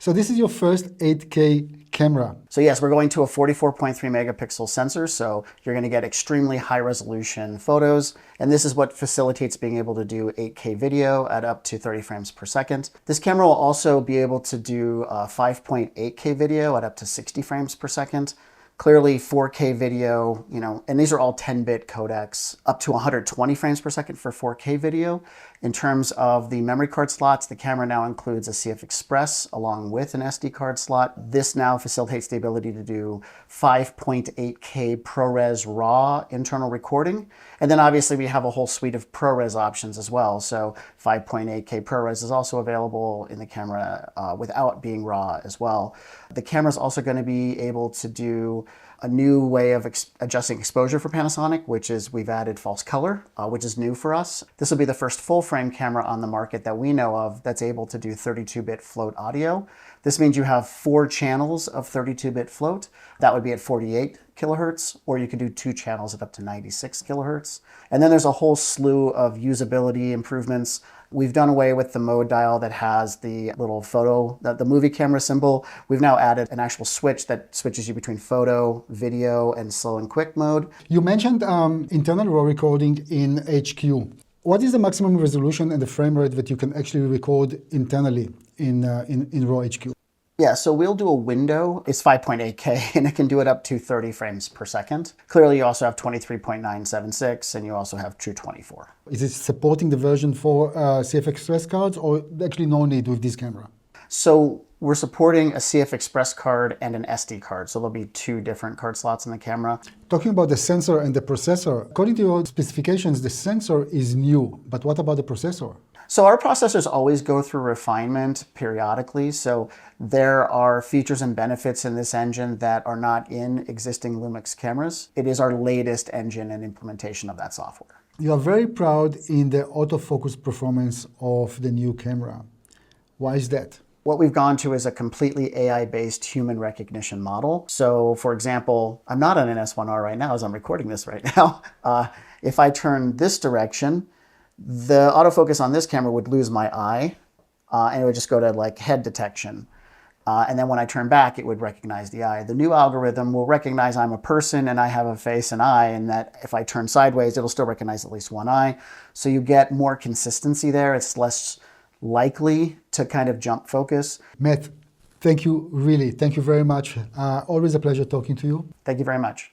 So this is your first 8K camera. So yes, we're going to a 44.3 megapixel sensor, so you're going to get extremely high resolution photos, and this is what facilitates being able to do 8K video at up to 30 frames per second. This camera will also be able to do 5.8K video at up to 60 frames per second. Clearly 4K video, and these are all 10-bit codecs, up to 120 frames per second for 4K video. In terms of the memory card slots, the camera now includes a CF Express along with an SD card slot. This now facilitates the ability to do 5.8K ProRes RAW internal recording. And then obviously we have a whole suite of ProRes options as well. So 5.8K ProRes is also available in the camera without being RAW as well. The camera is also going to be able to do a new way of adjusting exposure for Panasonic, which is we've added false color, which is new for us. This will be the first full frame camera on the market that we know of that's able to do 32-bit float audio. This means you have 4 channels of 32-bit float. That would be at 48 kilohertz, or you could do 2 channels at up to 96 kilohertz. And then there's a whole slew of usability improvements. We've done away with the mode dial that has the little photo, the movie camera symbol. We've now added an actual switch that switches you between photo, video, and slow and quick mode. You mentioned internal RAW recording in HQ. What is the maximum resolution and the frame rate that you can actually record internally in RAW HQ? Yeah, so we'll do a window. It's 5.8K and it can do it up to 30 frames per second. Clearly you also have 23.976 and you also have True 24. Is it supporting the version for CF Express cards, or actually no need with this camera? So we're supporting a CF Express card and an SD card. So there'll be 2 different card slots in the camera. Talking about the sensor and the processor, according to your specifications, the sensor is new, but what about the processor? So our processors always go through refinement periodically. So there are features and benefits in this engine that are not in existing LUMIX cameras. It is our latest engine and implementation of that software. You are very proud in the autofocus performance of the new camera. Why is that? What we've gone to is a completely AI-based human recognition model. So for example, I'm not on an S1R right now as I'm recording this right now. If I turn this direction, the autofocus on this camera would lose my eye, and it would just go to like head detection. And then when I turn back, it would recognize the eye. The new algorithm will recognize I'm a person and I have a face and eye, and that if I turn sideways, it'll still recognize at least one eye. So you get more consistency there. It's less likely to kind of jump focus. Matt, thank you, really. Thank you very much. Always a pleasure talking to you. Thank you very much.